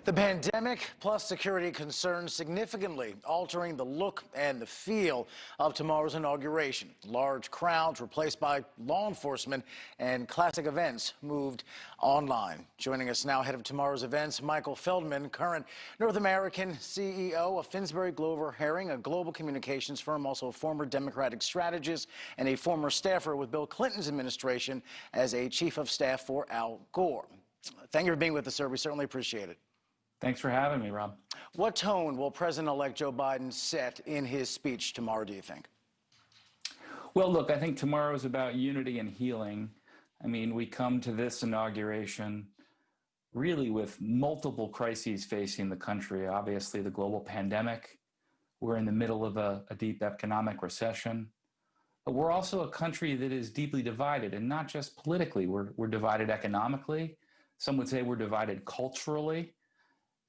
The pandemic plus security concerns significantly altering the look and the feel of tomorrow's inauguration. Large crowds replaced by law enforcement and classic events moved online. Joining us now, head of tomorrow's events, Michael Feldman, current North American CEO of Finsbury Glover Herring, a global communications firm, also a former Democratic strategist and a former staffer with Bill Clinton's administration as a chief of staff for Al Gore. Thank you for being with us, sir. We certainly appreciate it. Thanks for having me, Rob. What tone will President-elect Joe Biden set in his speech tomorrow, do you think? Well, look, I think tomorrow is about unity and healing. I mean, we come to this inauguration really with multiple crises facing the country. Obviously, the global pandemic. We're in the middle of a deep economic recession. But we're also a country that is deeply divided, and not just politically. We're divided economically. Some would say we're divided culturally.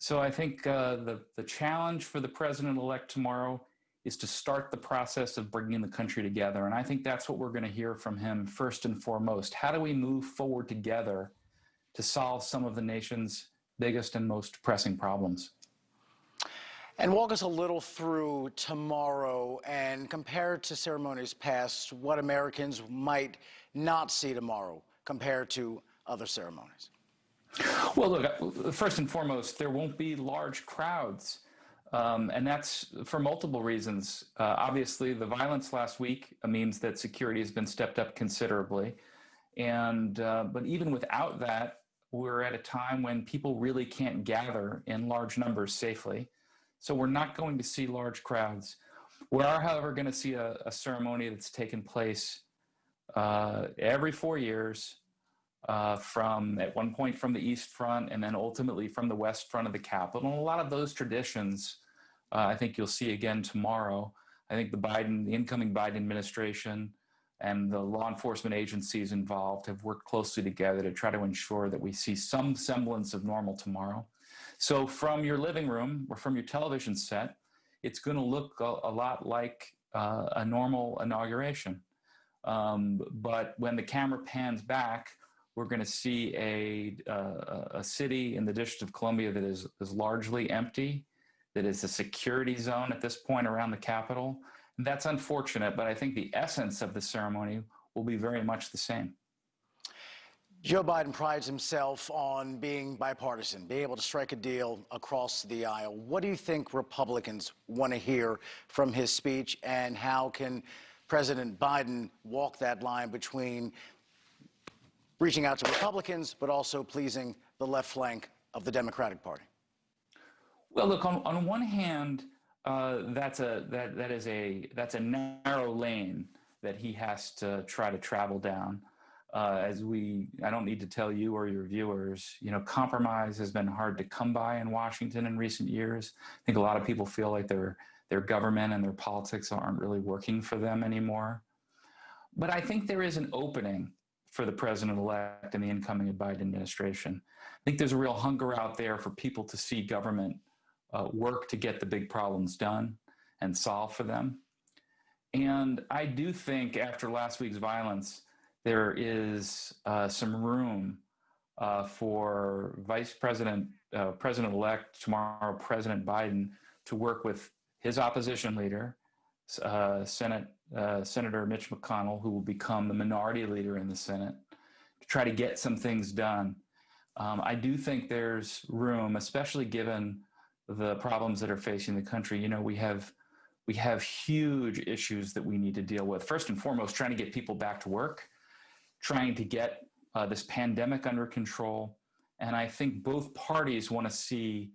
So I think the challenge for the president-elect tomorrow is to start the process of bringing the country together. And I think that's what we're going to hear from him first and foremost. How do we move forward together to solve some of the nation's biggest and most pressing problems? And walk us a little through tomorrow and compare to ceremonies past what Americans might not see tomorrow compared to other ceremonies. Well, look, first and foremost, there won't be large crowds, and that's for multiple reasons. Obviously, the violence last week means that security has been stepped up considerably, but even without that, we're at a time when people really can't gather in large numbers safely, so we're not going to see large crowds. We are, however, going to see a ceremony that's taken place every 4 years, from at one point from the East Front and then ultimately from the West Front of the Capitol. And a lot of those traditions, I think you'll see again tomorrow. I think the incoming Biden administration and the law enforcement agencies involved have worked closely together to try to ensure that we see some semblance of normal tomorrow. So from your living room or from your television set, it's going to look a lot like a normal inauguration. But when the camera pans back, we're going to see a city in the District of Columbia that is largely empty, that is a security zone at this point around the Capitol. And that's unfortunate, but I think the essence of the ceremony will be very much the same. Joe Biden prides himself on being bipartisan, being able to strike a deal across the aisle. What do you think Republicans want to hear from his speech, and how can President Biden walk that line between reaching out to Republicans, but also pleasing the left flank of the Democratic Party? Well, look, on one hand, that's a narrow lane that he has to try to travel down. I don't need to tell you or your viewers, compromise has been hard to come by in Washington in recent years. I think a lot of people feel like their government and their politics aren't really working for them anymore. But I think there is an opening for the president-elect and the incoming Biden administration. I think there's a real hunger out there for people to see government work to get the big problems done and solve for them. And I do think after last week's violence, there is some room for President-elect tomorrow, President Biden, to work with his opposition leader, Senator Mitch McConnell, who will become the minority leader in the Senate, to try to get some things done. I do think there's room, especially given the problems that are facing the country. We have huge issues that we need to deal with. First and foremost, trying to get people back to work, trying to get this pandemic under control. And I think both parties want to see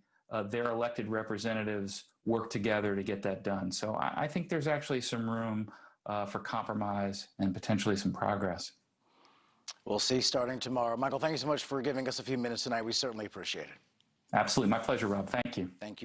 their elected representatives work together to get that done. So I think there's actually some room for compromise and potentially some progress. We'll see starting tomorrow. Michael, thank you so much for giving us a few minutes tonight. We certainly appreciate it. Absolutely. My pleasure, Rob. Thank you. Thank you.